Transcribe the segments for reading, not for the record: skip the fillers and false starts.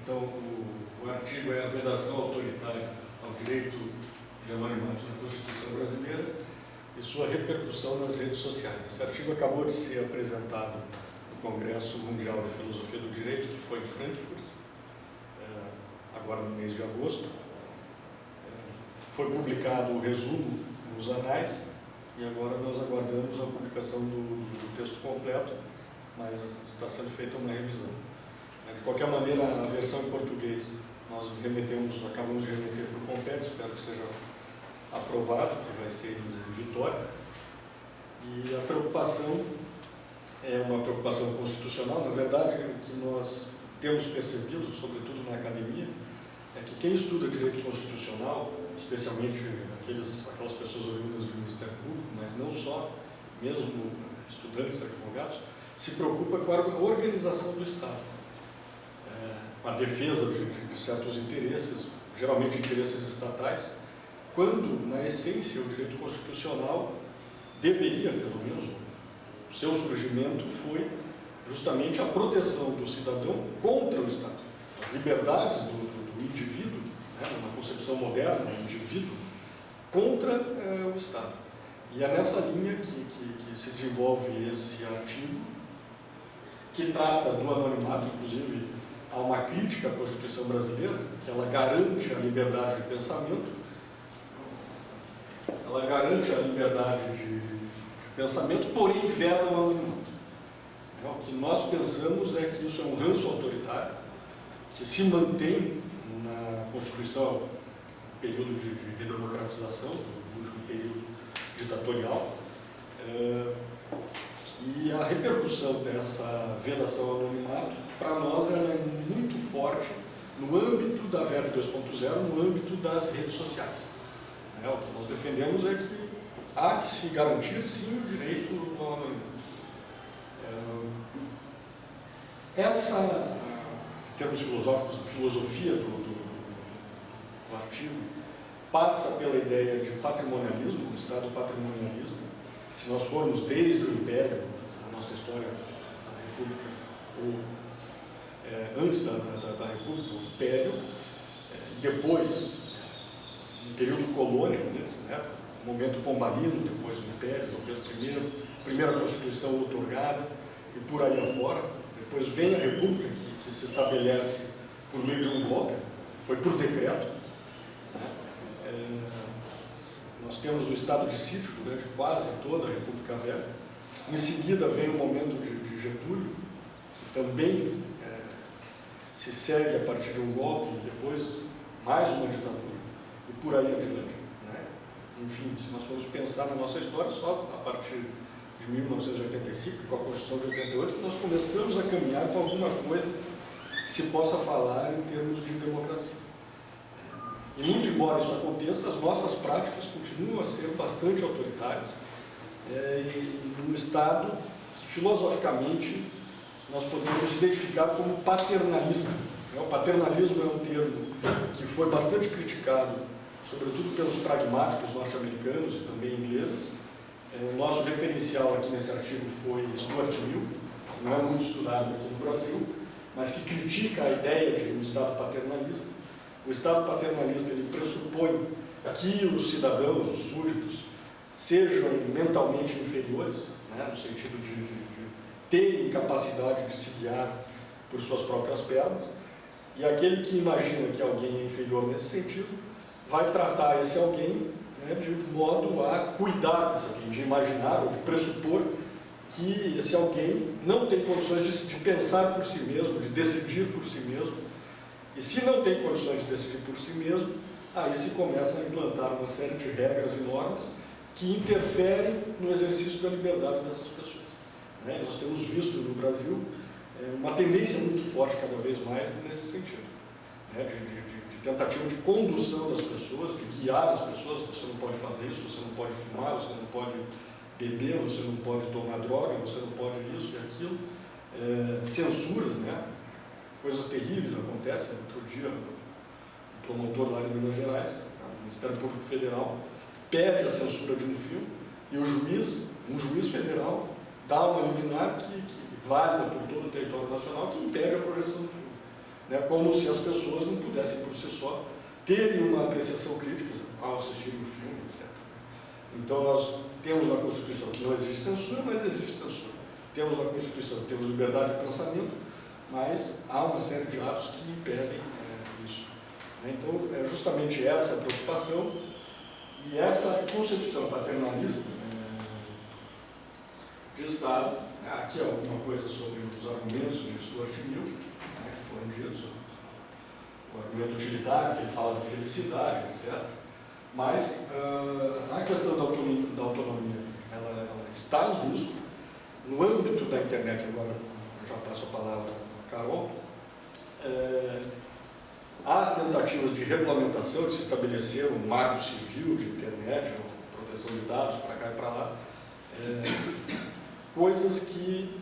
Então, o artigo é a vedação autoritária ao direito de anonimato na Constituição brasileira e sua repercussão nas redes sociais. Esse artigo acabou de ser apresentado no Congresso Mundial de Filosofia do Direito, que foi em Frankfurt, agora no mês de agosto. Foi publicado o resumo nos anais e agora nós aguardamos a publicação do texto completo, mas está sendo feita uma revisão. De qualquer maneira, a versão em português nós acabamos de remeter para o Compete, espero que seja aprovado, que vai ser em Vitória. E a preocupação é uma preocupação constitucional. Na verdade, o que nós temos percebido, sobretudo na academia, é que quem estuda direito constitucional, especialmente aquelas pessoas oriundas do Ministério Público, mas não só, mesmo estudantes, advogados, se preocupa com a organização do Estado, com a defesa de certos interesses, geralmente interesses estatais, quando, na essência, o direito constitucional deveria, pelo menos, o seu surgimento foi justamente a proteção do cidadão contra o Estado. As liberdades do indivíduo, na concepção moderna, o indivíduo, contra o Estado. E é nessa linha que se desenvolve esse artigo, que trata do anonimato. Inclusive, há uma crítica à Constituição brasileira, que ela garante a liberdade de pensamento, porém veda o anonimato. O que nós pensamos é que isso é um ranço autoritário, que se mantém na Constituição, no período de redemocratização, no último período ditatorial, e a repercussão dessa vedação ao anonimato, para nós, ela é muito forte no âmbito da VEB 2.0, no âmbito das redes sociais. O que nós defendemos é que há que se garantir, sim, o direito ao anonimato. Essa, em termos filosóficos, a filosofia do artigo passa pela ideia de patrimonialismo, um Estado patrimonialista. Se nós formos desde o Império, a nossa história da República, ou antes da República, o Império, depois, no período colônico, o momento pombalino, depois o Império, Dom primeira Constituição outorgada, e por aí afora. Depois vem a República, que se estabelece por meio de um golpe, foi por decreto. Nós temos o estado de sítio durante quase toda a República Velha. Em seguida vem o momento de Getúlio, que também se segue a partir de um golpe, e depois mais uma ditadura, e por aí adiante. Enfim, se nós formos pensar na nossa história, só a partir de 1985, com a Constituição de 88, que nós começamos a caminhar com alguma coisa que se possa falar em termos de democracia. E muito embora isso aconteça, as nossas práticas continuam a ser bastante autoritárias, num Estado que, filosoficamente, nós podemos identificar como paternalista. O paternalismo é um termo que foi bastante criticado, sobretudo pelos pragmáticos norte-americanos e também ingleses. O nosso referencial aqui nesse artigo foi Stuart Mill, que não é muito estudado aqui no Brasil, mas que critica a ideia de um Estado paternalista. O Estado paternalista, ele pressupõe que os cidadãos, os súditos, sejam mentalmente inferiores, no sentido de terem capacidade de se guiar por suas próprias pernas, e aquele que imagina que alguém é inferior nesse sentido, vai tratar esse alguém de modo a cuidar desse alguém, de imaginar ou de pressupor que esse alguém não tem condições de pensar por si mesmo, de decidir por si mesmo. E se não tem condições de decidir por si mesmo, aí se começa a implantar uma série de regras e normas que interferem no exercício da liberdade dessas pessoas. Nós temos visto no Brasil uma tendência muito forte, cada vez mais, nesse sentido, de tentativa de condução das pessoas, de guiar as pessoas. Você não pode fazer isso, você não pode fumar, você não pode beber, você não pode tomar droga, você não pode isso e aquilo. Censuras, coisas terríveis acontecem. Outro dia, um promotor lá de Minas Gerais, o Ministério Público Federal, pede a censura de um filme e um juiz federal, dá uma liminar que válida por todo o território nacional, que impede a projeção do filme. né, como se as pessoas não pudessem, por si só, terem uma apreciação crítica ao assistirem o filme, etc. Então, nós temos na Constituição que não existe censura, mas existe censura. Temos na Constituição que temos liberdade de pensamento, mas há uma série de atos que impedem isso. Então, é justamente essa a preocupação e essa concepção paternalista de Estado. Aqui alguma coisa sobre os argumentos de Stuart Mill, que foram ditos, o argumento utilitário, que ele fala da felicidade, etc. Mas a questão da autonomia, ela está em risco. No âmbito da internet, agora eu já passo a palavra a Carol, há tentativas de regulamentação, de se estabelecer um marco civil de internet, ou proteção de dados para cá e para lá, coisas que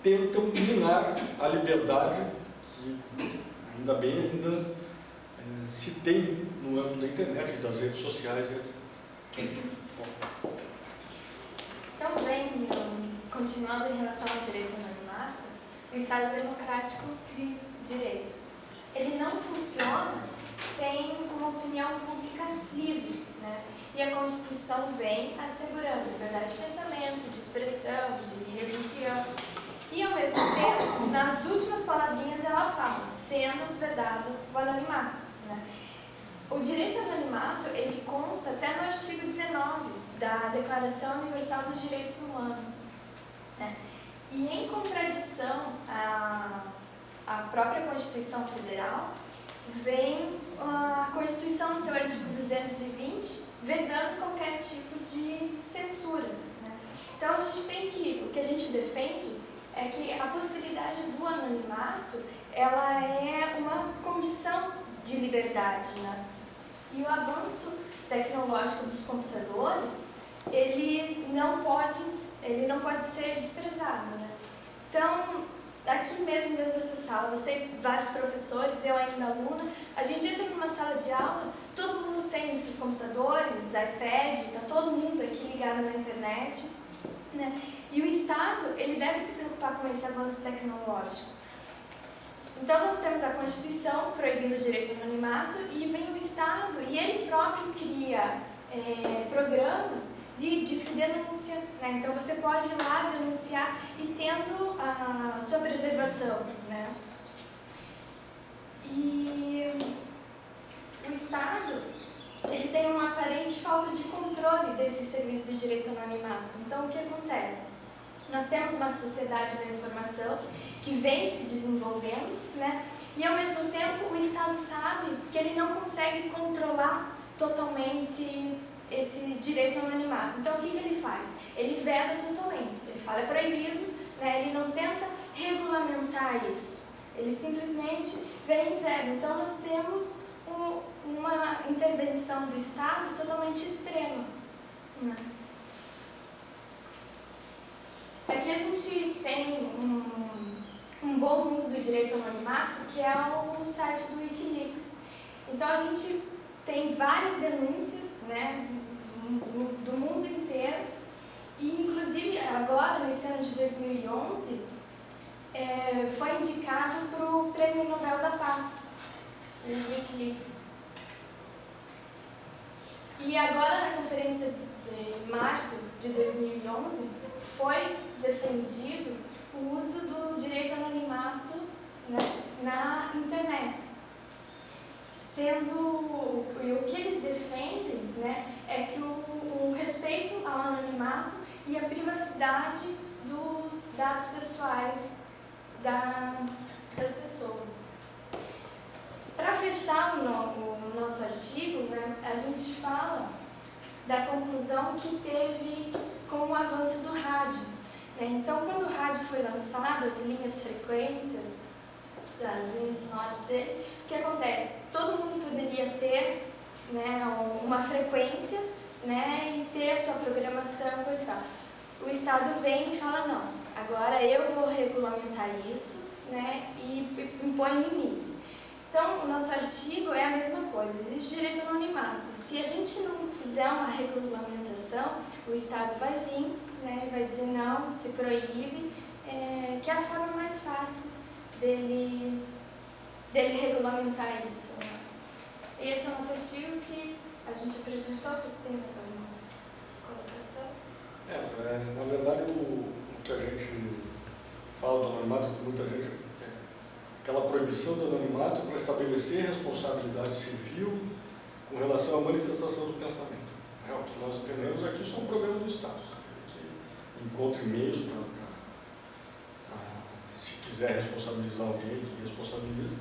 tentam minar a liberdade que, ainda bem, se tem no âmbito da internet, das redes sociais, etc. Também, continuando em relação ao direito ao anonimato, o Estado democrático de direito, ele não funciona sem uma opinião pública livre, né? E a Constituição vem assegurando liberdade de pensamento, de expressão, de religião. E, ao mesmo tempo, nas últimas palavrinhas ela fala, sendo vedado o anonimato, né? O direito ao anonimato, ele consta até no artigo 19 da Declaração Universal dos Direitos Humanos, né? E em contradição à própria Constituição Federal, vem a Constituição, no seu artigo 220, vedando qualquer tipo de censura, né? Então, a gente tem o que a gente defende é que a possibilidade do anonimato, ela é uma condição de liberdade, né? E o avanço tecnológico dos computadores, ele não pode ser desprezado, né? Então, aqui mesmo dentro dessa sala, vocês, vários professores, eu ainda aluna, a gente entra numa sala de aula, todo mundo tem os seus computadores, iPad, está todo mundo aqui ligado na internet, né? E o Estado, ele deve se preocupar com esse avanço tecnológico. Então, nós temos a Constituição proibindo o direito ao anonimato e vem o Estado e ele próprio cria programas de disque denúncia, né? Então, você pode ir lá denunciar e tendo a sua preservação, né? E o Estado, ele tem uma aparente falta de controle desse serviço de direito ao anonimato. Então, o que acontece? Nós temos uma sociedade da informação que vem se desenvolvendo, né? E, ao mesmo tempo, o Estado sabe que ele não consegue controlar totalmente esse direito ao anonimato. Então, o que ele faz? Ele veda totalmente. Ele fala é proibido, né? Ele não tenta regulamentar isso. Ele simplesmente vem e veda. Então, nós temos uma intervenção do Estado totalmente extrema, né? Aqui a gente tem um bom uso do direito ao anonimato, que é o site do Wikileaks. Então, a gente tem várias denúncias, né, do mundo inteiro, e inclusive agora, nesse ano de 2011, foi indicado para o Prêmio Nobel da Paz, o Wikileaks. E agora, na conferência de março de 2011, foi defendido o uso do direito ao anonimato, né, na internet. E o que eles defendem, né, é que o respeito ao anonimato e a privacidade dos dados pessoais das pessoas. Para fechar o nosso artigo, né, a gente fala da conclusão que teve com o avanço do rádio, né? Então, quando o rádio foi lançado, as linhas frequências, as linhas sonoras dele, o que acontece? Todo mundo poderia ter, né, uma frequência, né, e ter a sua programação, coisa e tal. O Estado vem e fala, não, agora eu vou regulamentar isso, né, e impõe limites. Então, o nosso artigo é a mesma coisa, existe direito ao anonimato. Se a gente não fizer uma regulamentação, o Estado vai vir, né, vai dizer não, se proíbe, que é a forma mais fácil dele dele regulamentar isso. Esse é um nosso artigo que a gente apresentou. Você tem mais alguma colocação? Na verdade, o que a gente fala do anonimato, que muita gente... aquela proibição do anonimato para estabelecer responsabilidade civil com relação à manifestação do pensamento. O que nós entendemos aqui são um problema do Estado, que encontre meios para, se quiser responsabilizar alguém, que responsabilize,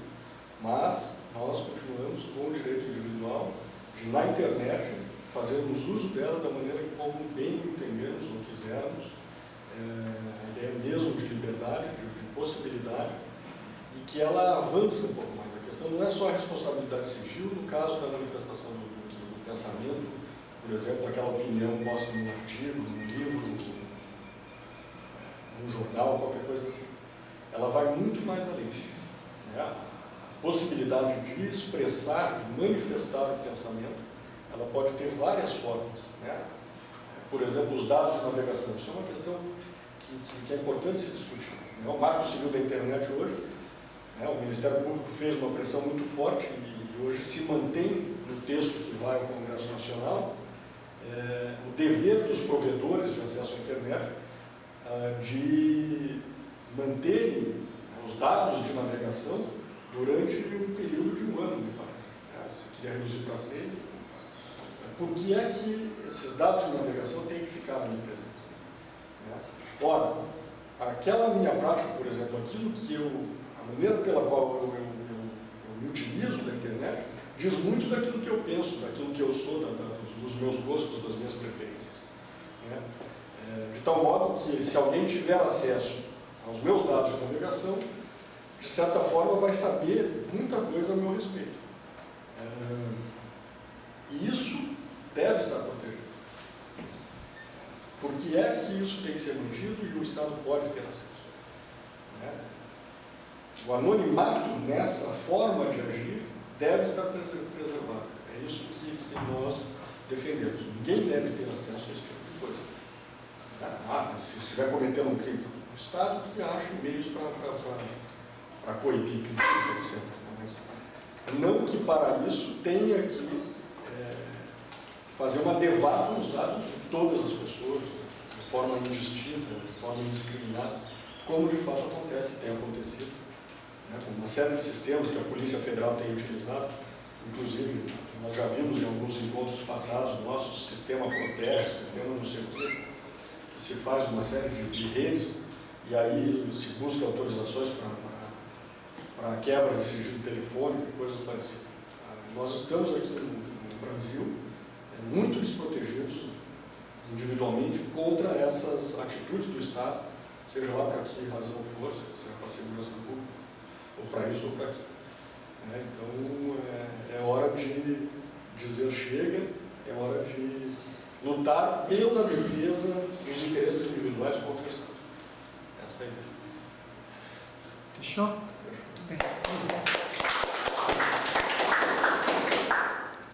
mas nós continuamos com o direito individual de, na internet, fazermos uso dela da maneira como bem entendermos ou quisermos, a ideia mesmo de liberdade, de possibilidade, e que ela avança um pouco mais. A questão não é só a responsabilidade civil no caso da manifestação do pensamento, por exemplo, aquela opinião posta num artigo, num livro, num jornal, qualquer coisa assim. Ela vai muito mais além. A possibilidade de expressar, de manifestar o pensamento, ela pode ter várias formas. Por exemplo, os dados de navegação. Isso é uma questão que é importante se discutir. O Marco Civil da Internet hoje, o Ministério Público fez uma pressão muito forte e hoje se mantém no texto que vai ao Congresso Nacional o dever dos provedores de acesso à internet de manterem os dados de navegação durante um período de um ano, me parece. Se queria reduzir para 6, por que é que esses dados de navegação têm que ficar na minha presença? Ora, aquela minha prática, por exemplo, a maneira pela qual eu me utilizo da internet, diz muito daquilo que eu penso, daquilo que eu sou, dos meus gostos, das minhas preferências. De tal modo que, se alguém tiver acesso aos meus dados de navegação, de certa forma vai saber muita coisa a meu respeito. E isso deve estar protegido. Por que é que isso tem que ser mantido e o Estado pode ter acesso? O anonimato, nessa forma de agir, deve estar preservado. É isso que nós defendemos. Ninguém deve ter acesso a esse tipo de coisa. Se estiver cometendo um crime, o Estado que ache meios para coibir crimes, etc. Mas não que para isso tenha que fazer uma devassa nos dados de todas as pessoas, de forma indistinta, de forma indiscriminada, como de fato acontece e tem acontecido. Uma série de sistemas que a Polícia Federal tem utilizado, inclusive, nós já vimos em alguns encontros passados nossos, sistema protege, sistema não sei o quê, que se faz uma série de redes, e aí se busca autorizações para quebra de sigilo telefônico e coisas parecidas. Nós estamos aqui no Brasil muito desprotegidos, individualmente, contra essas atitudes do Estado, seja lá para que razão for, seja para a segurança pública, ou para isso ou para aquilo. Então, é hora de dizer chega, é hora de lutar pela defesa dos interesses individuais contra o Estado. Essa é a ideia. Fechou? Muito bem.